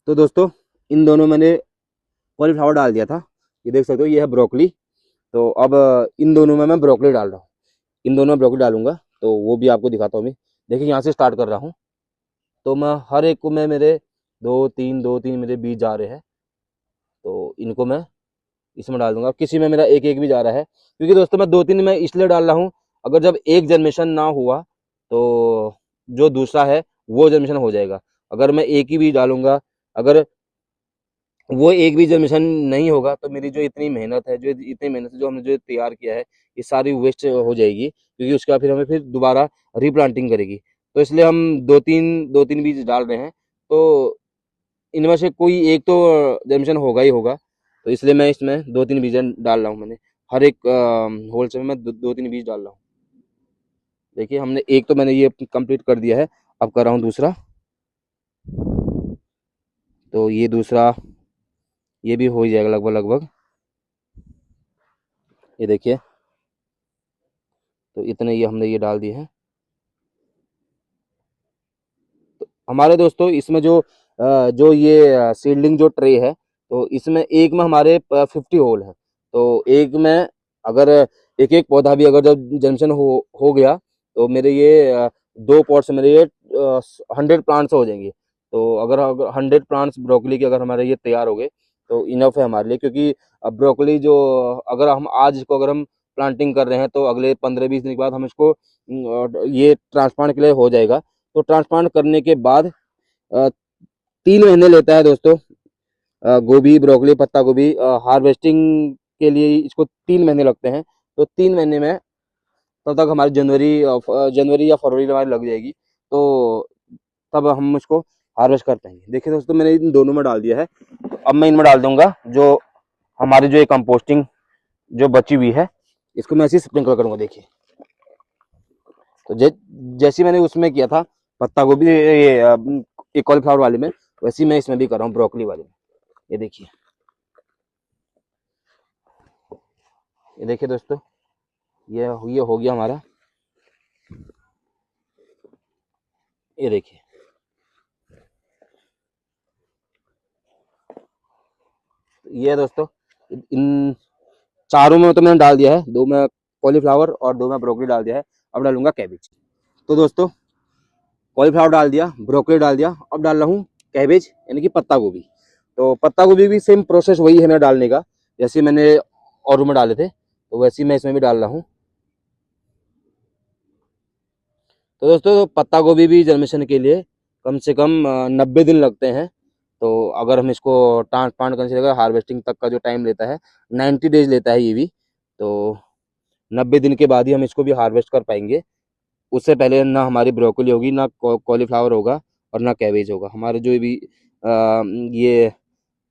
तो दोस्तों इन दोनों मैंने कॉलीफ्लावर डाल दिया था। ये देख सकते हो, ये है ब्रोकली। तो अब इन दोनों में मैं ब्रोकली डाल रहा हूँ। इन दोनों में ब्रोकली डालूंगा तो वो भी आपको दिखाता हूँ मैं। देखिए यहाँ से स्टार्ट कर रहा हूँ। तो मैं हर एक को मैं मेरे दो तीन मेरे बीज जा रहे हैं, तो इनको मैं इसमें डाल दूंगा। किसी में मेरा एक एक भी जा रहा है, क्योंकि दोस्तों मैं दो तीन में इसलिए डाल रहा हूँ, अगर जब एक जनरेशन ना हुआ तो जो दूसरा है वो जनरेशन हो जाएगा। अगर मैं एक ही बीज डालूंगा, अगर वो एक भी जनरेशन नहीं होगा तो मेरी जो इतनी मेहनत है, जो इतनी मेहनत से जो हमने जो तैयार किया है, ये सारी वेस्ट हो जाएगी, क्योंकि उसके बाद फिर हमें फिर दोबारा रिप्लांटिंग करेगी। तो इसलिए हम दो तीन बीज डाल रहे हैं। तो इनमें से कोई एक तो जनरेशन होगा ही होगा। तो इसलिए मैं इसमें दो तीन बीज डाल रहा हूँ मैंने। हर एक होल से मैं दो तीन बीज डाल रहा हूँ। देखिए हमने एक तो मैंने ये कंप्लीट कर दिया है। अब कर रहा हूँ दूसरा। तो ये दूसरा, ये भी हो ही जाएगा लगभग लगभग। ये देखिए, तो इतने ये हमने ये डाल दिए हैं। हमारे दोस्तों इसमें जो ये सीडलिंग जो ट्रे है, तो इसमें एक में हमारे 50 होल है। तो एक में अगर एक एक पौधा भी अगर जब जनरेशन हो गया, तो मेरे ये दो पॉट से मेरे ये 100 प्लांट्स हो जाएंगे। तो अगर 100 प्लांट्स ब्रोकली के अगर हमारे ये तैयार हो गए तो इनफ है हमारे लिए, क्योंकि अब ब्रोकली जो अगर हम आज इसको अगर हम प्लांटिंग कर रहे हैं तो अगले 15-20 दिन के बाद हम इसको ये ट्रांसप्लांट के लिए हो जाएगा। तो ट्रांसप्लांट करने के बाद 3 महीने लेता है दोस्तों। गोभी, ब्रोकली, पत्ता गोभी हार्वेस्टिंग के लिए इसको 3 महीने लगते हैं। तो 3 महीने में तब तक हमारी जनवरी या फरवरी हमारी लग जाएगी। तो तब हम इसको हार्वेस्ट कर पाएंगे। देखिए दोस्तों मैंने इन दोनों में डाल दिया है। तो अब मैं इनमें डाल दूंगा जो हमारी जो ये कंपोस्टिंग जो बची हुई है, इसको मैं ऐसे स्प्रिंकल करूंगा। देखिए, तो जैसे मैंने उसमें किया था पत्ता गोभी ये कॉलीफ्लावर वाले में, वैसे ही मैं इसमें भी कर रहा हूँ ब्रोकली वाले में। ये देखिए, ये देखिए दोस्तों, ये हो गया हमारा। ये देखिए, ये है दोस्तों। इन चारों में तो मैंने डाल दिया है, दो में कॉलीफ्लावर और दो में ब्रोकली डाल दिया है। अब डालूंगा कैबेज। तो दोस्तों कॉलीफ्लावर डाल दिया, ब्रोकली डाल दिया, अब डाल रहा हूँ कैबेज यानी कि पत्ता गोभी। तो पत्ता गोभी भी सेम प्रोसेस वही है मेरा डालने का, जैसे मैंने और में डाले थे, तो वैसे ही मैं इसमें भी डाल रहा हूँ। तो दोस्तों पत्ता गोभी भी जर्मिनेशन के लिए कम से कम 90 दिन लगते हैं। तो अगर हम इसको ट्रांसप्लांट करने से लेकर हार्वेस्टिंग तक का जो टाइम लेता है, 90 डेज लेता है ये भी। तो 90 दिन के बाद ही हम इसको भी हार्वेस्ट कर पाएंगे। उससे पहले ना हमारी ब्रोकली होगी, ना कॉलीफ्लावर होगा, और ना कैबेज होगा। हमारे जो भी ये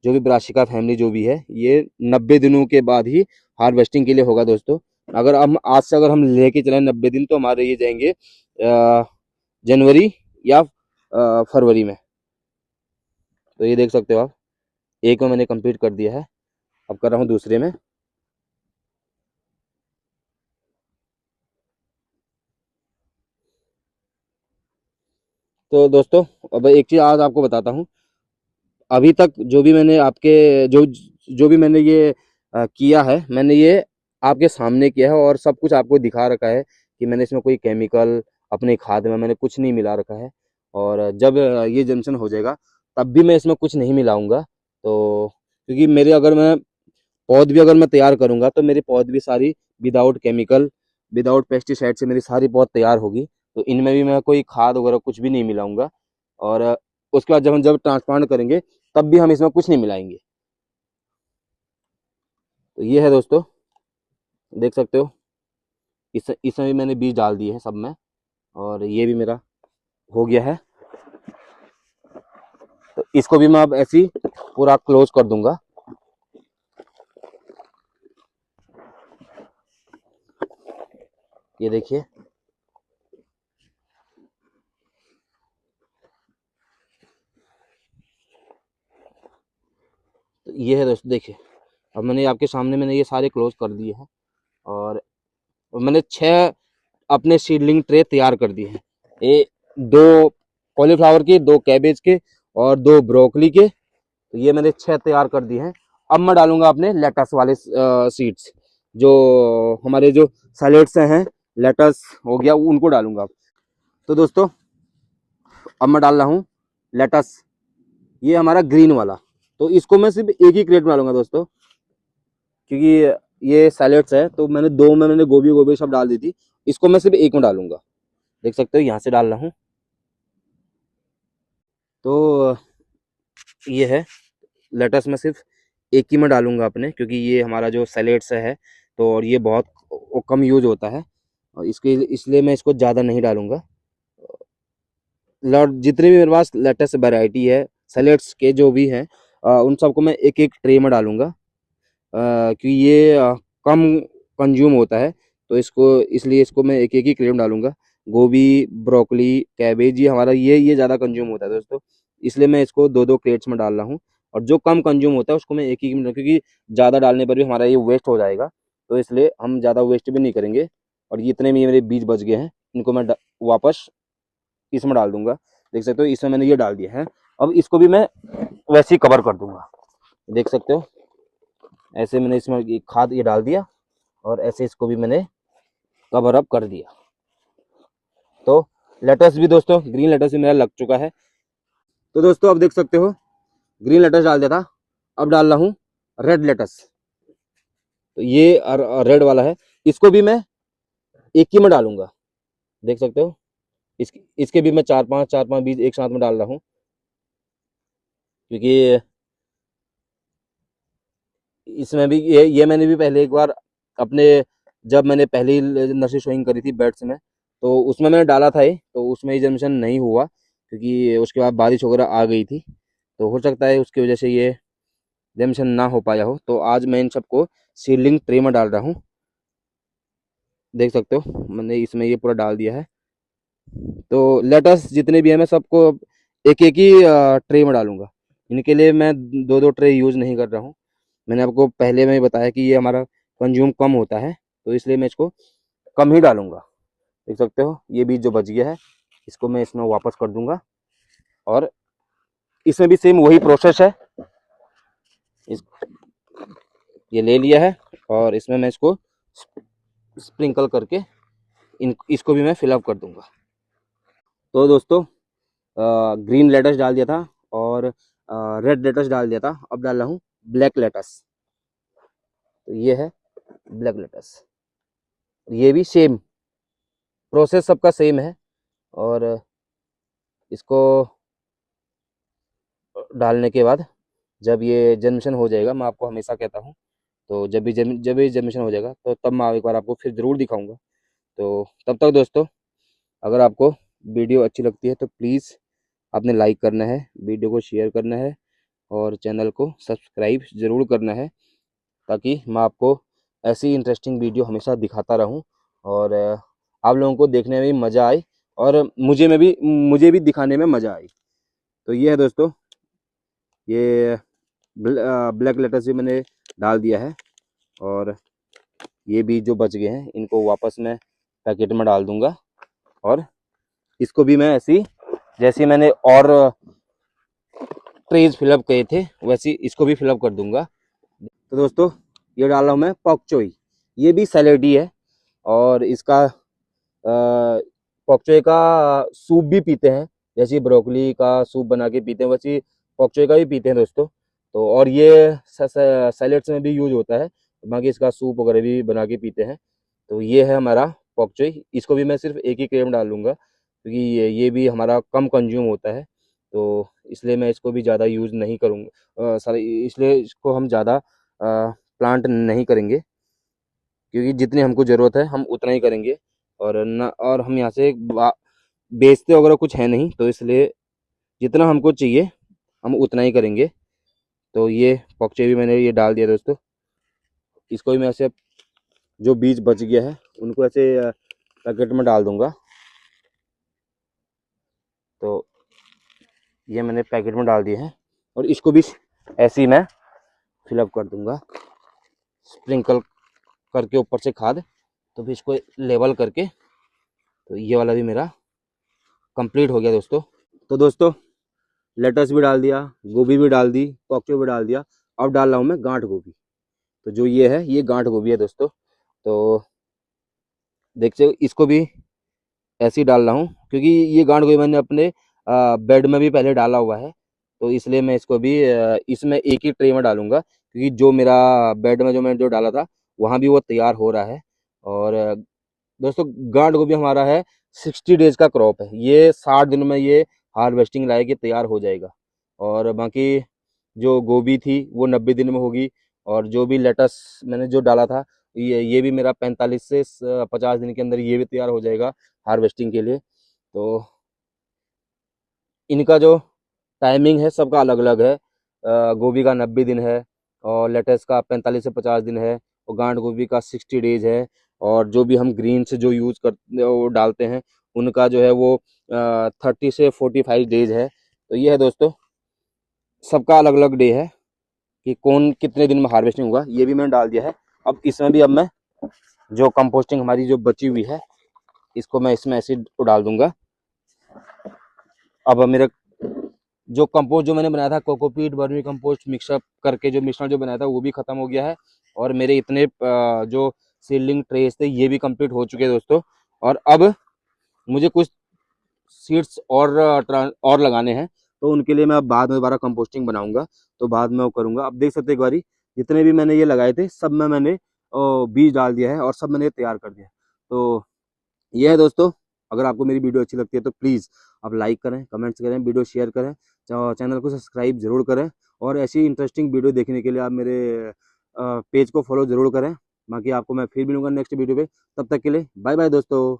जो भी ब्रासिका फैमिली जो भी है, ये 90 दिनों के बाद ही हार्वेस्टिंग के लिए होगा दोस्तों। अगर हम आज से अगर हम लेके चलें 90 दिन, तो हमारे ये जाएंगे जनवरी या फरवरी में। तो ये देख सकते हो आप, एक में मैंने कंप्लीट कर दिया है। अब कर रहा हूँ दूसरे में। तो दोस्तों अब एक चीज़ आज आपको बताता हूँ। अभी तक जो भी मैंने आपके जो भी मैंने ये किया है, मैंने ये आपके सामने किया है और सब कुछ आपको दिखा रखा है कि मैंने इसमें कोई केमिकल, अपने खाद में मैंने कुछ नहीं मिला रखा है। और जब ये जंक्शन हो जाएगा तब भी मैं इसमें कुछ नहीं मिलाऊंगा। तो क्योंकि मेरे अगर मैं पौध भी अगर मैं तैयार करूंगा तो मेरी पौध भी सारी विदाउट केमिकल, विदाउट पेस्टिसाइड से मेरी सारी पौध तैयार होगी। तो इनमें भी मैं कोई खाद वगैरह कुछ भी नहीं मिलाऊंगा। और उसके बाद जब ट्रांसप्लांट करेंगे तब भी हम इसमें कुछ नहीं मिलाएंगे। तो ये है दोस्तों, देख सकते हो, इसमें भी मैंने बीज डाल दिए हैं सब में, और ये भी मेरा हो गया है। तो इसको भी मैं अब ऐसे ही पूरा क्लोज कर दूंगा। ये देखिए, तो ये है दोस्तों। देखिए अब मैंने आपके सामने मैंने ये सारे क्लोज कर दिए हैं, और मैंने 6 अपने सीडलिंग ट्रे तैयार कर दिए हैं। ये 2 कॉलीफ्लावर के, 2 कैबेज के, और 2 ब्रोकली के, तो ये मैंने 6 तैयार कर दी हैं। अब मैं डालूंगा अपने लेटस वाले सीड्स, जो हमारे जो सैलेड्स हैं, लेटस हो गया, उनको डालूंगा। तो दोस्तों अब मैं डाल रहा हूँ लेटस, ये हमारा ग्रीन वाला। तो इसको मैं सिर्फ एक ही क्रेट में डालूंगा दोस्तों, क्योंकि ये सैलेड्स है, तो मैंने 2 में मैंने गोभी गोभी सब डाल दी थी, इसको मैं सिर्फ एक में डालूंगा। देख सकते हो यहाँ से डाल रहा हूँ। तो ये है लेटस, में सिर्फ एक ही में डालूंगा अपने, क्योंकि ये हमारा जो सैलेड्स है तो और ये बहुत कम यूज होता है, और इसके इसलिए मैं इसको ज़्यादा नहीं डालूंगा। जितने भी मेरे पास लेटेस्ट वैरायटी है सैलेड्स के जो भी हैं, उन सबको मैं एक एक ट्रे में डालूंगा, क्योंकि ये कम कंज्यूम होता है, तो इसको इसलिए इसको मैं एक एक ही क्रेम डालूंगा। गोभी, ब्रोकली, कैबेज, ये हमारा ये ज़्यादा कंज्यूम होता है दोस्तों, इसलिए मैं इसको 2-2 क्रेट्स में डाल रहा हूँ। और जो कम कंज्यूम होता है उसको मैं एक ही में, क्योंकि ज़्यादा डालने पर भी हमारा ये वेस्ट हो जाएगा, तो इसलिए हम ज़्यादा वेस्ट भी नहीं करेंगे। और इतने में ये मेरे बीज बच गए हैं, इनको मैं वापस इसमें डाल दूंगा। देख सकते हो इसमें मैंने ये डाल दिया है। अब इसको भी मैं वैसे ही कवर कर दूंगा। देख सकते हो ऐसे मैंने इसमें खाद ये डाल दिया, और ऐसे इसको भी मैंने कवर अप कर दिया। तो लेटस भी दोस्तों, ग्रीन लेटस भी मेरा लग चुका है। तो दोस्तों अब देख सकते हो ग्रीन लेटस डाल दिया था, अब डाल रहा हूँ रेड लेटस। तो ये रेड वाला है, इसको भी मैं एक ही में डालूंगा। देख सकते हो इसके भी मैं चार पांच बीज एक साथ में डाल रहा हूँ, क्योंकि इसमें भी ये मैंने भी पहले एक बार अपने, जब मैंने पहली नर्सरी शोइंग करी थी बेड्स में, तो उसमें मैंने डाला था ये, तो उसमें जर्मिनेशन नहीं हुआ, क्योंकि उसके बाद बारिश वगैरह आ गई थी, तो हो सकता है उसकी वजह से ये जर्मिनेशन ना हो पाया हो। तो आज मैं इन सबको सीडलिंग ट्रे में डाल रहा हूँ। देख सकते हो मैंने इसमें ये पूरा डाल दिया है। तो लेटस जितने भी हैं मैं सबको एक एक ही ट्रे में डालूंगा। इनके लिए मैं 2-2 ट्रे यूज़ नहीं कर रहा हूँ। मैंने आपको पहले में ही बताया कि ये हमारा कंज्यूम कम होता है, तो इसलिए मैं इसको कम ही डालूंगा। देख सकते हो ये बीज जो बच गया है, इसको मैं इसमें वापस कर दूंगा, और इसमें भी सेम वही प्रोसेस है। इस ये ले लिया है, और इसमें मैं इसको स्प्रिंकल करके इसको भी मैं फिलअप कर दूंगा। तो दोस्तों ग्रीन लेटस डाल दिया था, और रेड लेटस डाल दिया था, अब डाल रहा हूँ ब्लैक लेटस। तो ये है ब्लैक लेटस, ये भी सेम प्रोसेस सबका सेम है। और इसको डालने के बाद जब ये जर्मिनेशन हो जाएगा, मैं आपको हमेशा कहता हूँ, तो जब भी जर्मिनेशन हो जाएगा तो तब मैं एक बार आपको फिर ज़रूर दिखाऊंगा। तो तब तक दोस्तों, अगर आपको वीडियो अच्छी लगती है तो प्लीज़ आपने लाइक करना है, वीडियो को शेयर करना है, और चैनल को सब्सक्राइब ज़रूर करना है, ताकि मैं आपको ऐसी इंटरेस्टिंग वीडियो हमेशा दिखाता रहूं, और आप लोगों को देखने में भी मज़ा आए, और मुझे भी दिखाने में मज़ा आए। तो ये है दोस्तों, ये ब्लैक लेटस भी मैंने डाल दिया है, और ये भी जो बच गए हैं इनको वापस मैं पैकेट में डाल दूंगा, और इसको भी मैं ऐसी जैसे मैंने और ट्रेज फिलअप किए थे वैसे इसको भी फिलअप कर दूंगा। तो दोस्तों ये डाल रहा हूँ मैं पॉक चोई, ये भी सैलेड ही है, और इसका पॉक चोई का सूप भी पीते हैं, जैसे ब्रोकली का सूप बना के पीते हैं, वैसे पॉक चोई का भी पीते हैं दोस्तों। तो और ये सैलेड्स में भी यूज होता है, बाकी इसका सूप वगैरह भी बना के पीते हैं। तो ये है हमारा पॉक चोई, इसको भी मैं सिर्फ एक ही क्रेम डालूंगा, क्योंकि ये भी हमारा कम कंज्यूम होता है, तो इसलिए मैं इसको भी ज़्यादा यूज़ नहीं करूँगा, सॉरी, इसलिए इसको हम ज़्यादा प्लांट नहीं करेंगे, क्योंकि जितनी हमको ज़रूरत है हम उतना ही करेंगे, और न और हम यहाँ से बेचते वगैरह कुछ है नहीं, तो इसलिए जितना हमको चाहिए हम उतना ही करेंगे। तो ये पॉकचे भी मैंने ये डाल दिया दोस्तों, इसको भी मैं ऐसे जो बीज बच गया है उनको ऐसे पैकेट में डाल दूंगा। तो ये मैंने पैकेट में डाल दिए हैं, और इसको भी ऐसे ही मैं फिलअप कर दूंगा, स्प्रिंकल करके ऊपर से खाद, तो फिर इसको लेवल करके, तो ये वाला भी मेरा कंप्लीट हो गया दोस्तों। तो दोस्तों लेटस भी डाल दिया, गोभी भी डाल दी, पॉक्चो भी डाल दिया। अब डाल रहा हूँ मैं गांठ गोभी। तो जो ये है, ये गांठ गोभी है दोस्तों। तो देखते इसको भी ऐसे ही डाल रहा हूँ, क्योंकि ये गांठ गोभी मैंने अपने बेड में भी पहले डाला हुआ है। तो इसलिए मैं इसको भी इसमें एक ही ट्रे में डालूंगा, क्योंकि जो मेरा बेड में जो मैंने जो डाला था वहाँ भी वो तैयार हो रहा है। और दोस्तों गांठ गोभी हमारा है 60 डेज का क्रॉप है। ये 60 दिन में ये हार्वेस्टिंग लायक तैयार हो जाएगा। और बाकी जो गोभी थी वो 90 दिन में होगी। और जो भी लेटस मैंने जो डाला था, ये भी मेरा 45 से 50 दिन के अंदर ये भी तैयार हो जाएगा हार्वेस्टिंग के लिए। तो इनका जो टाइमिंग है सबका अलग अलग है। गोभी का 90 दिन है, और लेटस का 45 से 50 दिन है, और गांठ गोभी का 60 डेज है। और जो भी हम ग्रीन से जो यूज़ कर वो डालते हैं उनका जो है वो 30 से 45 डेज है। तो ये है दोस्तों, सबका अलग अलग डे है कि कौन कितने दिन में हार्वेस्टिंग होगा। ये भी मैंने डाल दिया है। अब इसमें भी अब मैं जो कंपोस्टिंग हमारी जो बची हुई है इसको मैं इसमें ऐसे डाल दूंगा। अब मेरे जो कंपोस्ट जो मैंने बनाया था कोकोपीट वर्मी कंपोस्ट मिक्सअप करके जो मिश्रण जो बनाया था वो भी खत्म हो गया है। और मेरे इतने जो सीडलिंग ट्रेस थे ये भी कंप्लीट हो चुके हैं दोस्तों। और अब मुझे कुछ सीड्स और लगाने हैं, तो उनके लिए मैं अब बाद में दोबारा कंपोस्टिंग बनाऊंगा। तो बाद में वो करूंगा। अब देख सकते हैं एक बारी जितने भी मैंने ये लगाए थे सब में मैंने बीज डाल दिया है और सब मैंने तैयार कर दिया है। तो ये है दोस्तों। अगर आपको मेरी वीडियो अच्छी लगती है तो प्लीज़ आप लाइक करें, कमेंट्स करें, वीडियो शेयर करें, चैनल को सब्सक्राइब जरूर करें। और ऐसी इंटरेस्टिंग वीडियो देखने के लिए आप मेरे पेज को फॉलो जरूर करें। बाकी आपको मैं फिर मिलूंगा नेक्स्ट वीडियो पे। तब तक के लिए बाय बाय दोस्तों।